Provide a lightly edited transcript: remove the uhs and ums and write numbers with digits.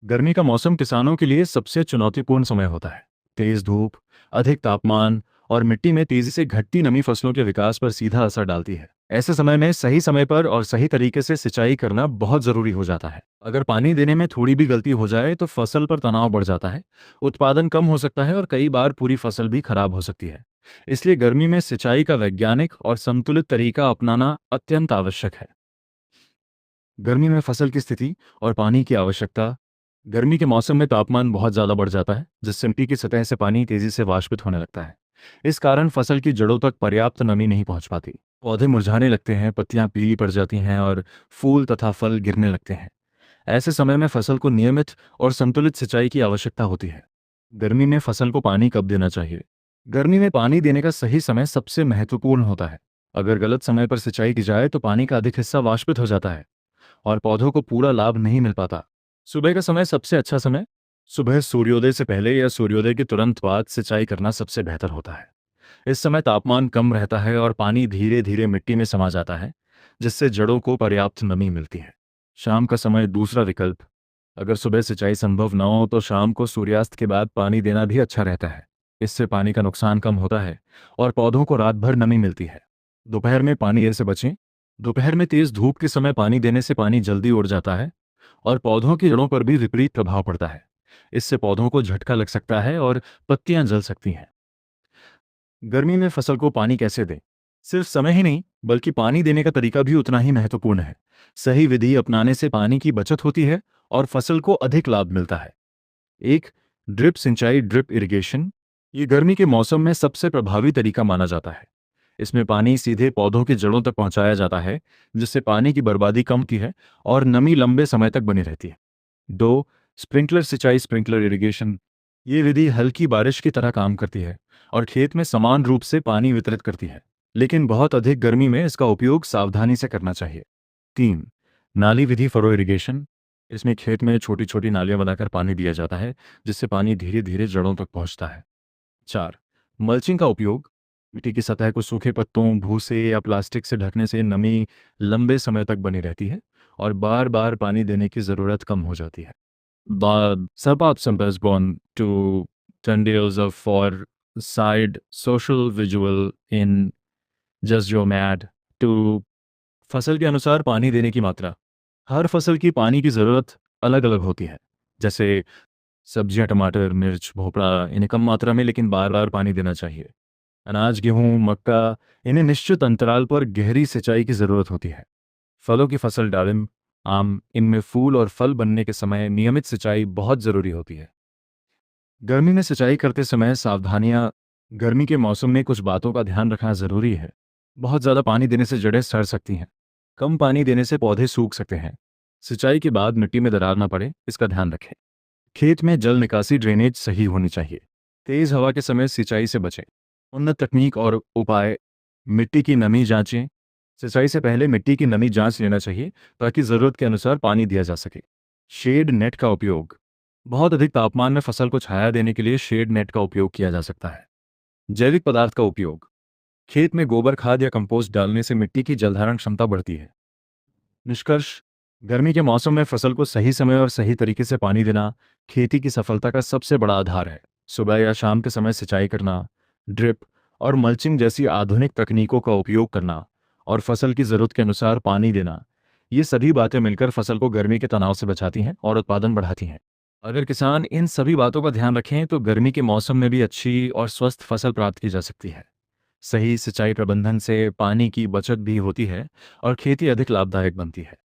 गर्मी का मौसम किसानों के लिए सबसे चुनौतीपूर्ण समय होता है। तेज धूप, अधिक तापमान और मिट्टी में तेजी से घटती नमी फसलों के विकास पर सीधा असर डालती है। ऐसे समय में सही समय पर और सही तरीके से सिंचाई करना बहुत जरूरी हो जाता है। अगर पानी देने में थोड़ी भी गलती हो जाए तो फसल पर तनाव बढ़ जाता है, उत्पादन कम हो सकता है और कई बार पूरी फसल भी खराब हो सकती है। इसलिए गर्मी में सिंचाई का वैज्ञानिक और संतुलित तरीका अपनाना अत्यंत आवश्यक है। गर्मी में फसल की स्थिति और पानी की आवश्यकता। गर्मी के मौसम में तापमान बहुत ज़्यादा बढ़ जाता है, जिससे मिट्टी की सतह से पानी तेजी से वाष्पित होने लगता है। इस कारण फसल की जड़ों तक पर्याप्त नमी नहीं पहुंच पाती। पौधे मुरझाने लगते हैं, पत्तियां पीली पड़ जाती हैं और फूल तथा फल गिरने लगते हैं। ऐसे समय में फसल को नियमित और संतुलित सिंचाई की आवश्यकता होती है। गर्मी में फसल को पानी कब देना चाहिए? गर्मी में पानी देने का सही समय सबसे महत्वपूर्ण होता है। अगर गलत समय पर सिंचाई की जाए तो पानी का अधिक हिस्सा वाष्पित हो जाता है और पौधों को पूरा लाभ नहीं मिल पाता। सुबह का समय सबसे अच्छा समय। सुबह सूर्योदय से पहले या सूर्योदय के तुरंत बाद सिंचाई करना सबसे बेहतर होता है। इस समय तापमान कम रहता है और पानी धीरे धीरे मिट्टी में समा जाता है, जिससे जड़ों को पर्याप्त नमी मिलती है। शाम का समय दूसरा विकल्प। अगर सुबह सिंचाई संभव न हो तो शाम को सूर्यास्त के बाद पानी देना भी अच्छा रहता है। इससे पानी का नुकसान कम होता है और पौधों को रात भर नमी मिलती है। दोपहर में पानी देने से बचें। दोपहर में तेज धूप के समय पानी देने से पानी जल्दी उड़ जाता है और पौधों की जड़ों पर भी विपरीत प्रभाव पड़ता है। इससे पौधों को झटका लग सकता है और पत्तियां जल सकती हैं। गर्मी में फसल को पानी कैसे दें? सिर्फ समय ही नहीं, बल्कि पानी देने का तरीका भी उतना ही महत्वपूर्ण है। सही विधि अपनाने से पानी की बचत होती है और फसल को अधिक लाभ मिलता है। एक, ड्रिप सिंचाई, ड्रिप इरिगेशन। ये गर्मी के मौसम में सबसे प्रभावी तरीका माना जाता है। इसमें पानी सीधे पौधों की जड़ों तक पहुंचाया जाता है, जिससे पानी की बर्बादी कम होती है और नमी लंबे समय तक बनी रहती है। दो, स्प्रिंकलर सिंचाई, स्प्रिंकलर इरिगेशन। ये विधि हल्की बारिश की तरह काम करती है और खेत में समान रूप से पानी वितरित करती है, लेकिन बहुत अधिक गर्मी में इसका उपयोग सावधानी से करना चाहिए। तीन, नाली विधि, फरो इरिगेशन। इसमें खेत में छोटी छोटी नालियां बनाकर पानी दिया जाता है, जिससे पानी धीरे धीरे जड़ों तक पहुंचता है। चार, मल्चिंग का उपयोग। मिट्टी की सतह को सूखे पत्तों, भूसे या प्लास्टिक से ढकने से नमी लंबे समय तक बनी रहती है और बार बार पानी देने की ज़रूरत कम हो जाती है। But some has gone to 10 days of for side social visual in Just Your Mad to फसल के अनुसार पानी देने की मात्रा। हर फसल की पानी की ज़रूरत अलग अलग होती है। जैसे सब्जियां, टमाटर, मिर्च, भोपड़ा, इन्हें कम मात्रा में लेकिन बार बार पानी देना चाहिए। अनाज, गेहूं, मक्का, इन्हें निश्चित अंतराल पर गहरी सिंचाई की ज़रूरत होती है। फलों की फसल, दालिम, आम, इनमें फूल और फल बनने के समय नियमित सिंचाई बहुत ज़रूरी होती है। गर्मी में सिंचाई करते समय सावधानियां। गर्मी के मौसम में कुछ बातों का ध्यान रखना ज़रूरी है। बहुत ज़्यादा पानी देने से जड़ें सड़ सकती हैं। कम पानी देने से पौधे सूख सकते हैं। सिंचाई के बाद मिट्टी में दरार ना पड़े, इसका ध्यान रखें। खेत में जल निकासी, ड्रेनेज सही होनी चाहिए। तेज़ हवा के समय सिंचाई से बचें। उन्नत तकनीक और उपाय। मिट्टी की नमी जांचें। सिंचाई से पहले मिट्टी की नमी जांच लेना चाहिए ताकि ज़रूरत के अनुसार पानी दिया जा सके। शेड नेट का उपयोग। बहुत अधिक तापमान में फसल को छाया देने के लिए शेड नेट का उपयोग किया जा सकता है। जैविक पदार्थ का उपयोग। खेत में गोबर खाद या कंपोस्ट डालने से मिट्टी की जलधारण क्षमता बढ़ती है। निष्कर्ष, गर्मी के मौसम में फसल को सही समय और सही तरीके से पानी देना खेती की सफलता का सबसे बड़ा आधार है। सुबह या शाम के समय सिंचाई करना, ड्रिप और मल्चिंग जैसी आधुनिक तकनीकों का उपयोग करना और फसल की ज़रूरत के अनुसार पानी देना, ये सभी बातें मिलकर फसल को गर्मी के तनाव से बचाती हैं और उत्पादन बढ़ाती हैं। अगर किसान इन सभी बातों का ध्यान रखें तो गर्मी के मौसम में भी अच्छी और स्वस्थ फसल प्राप्त की जा सकती है। सही सिंचाई प्रबंधन से पानी की बचत भी होती है और खेती अधिक लाभदायक बनती है।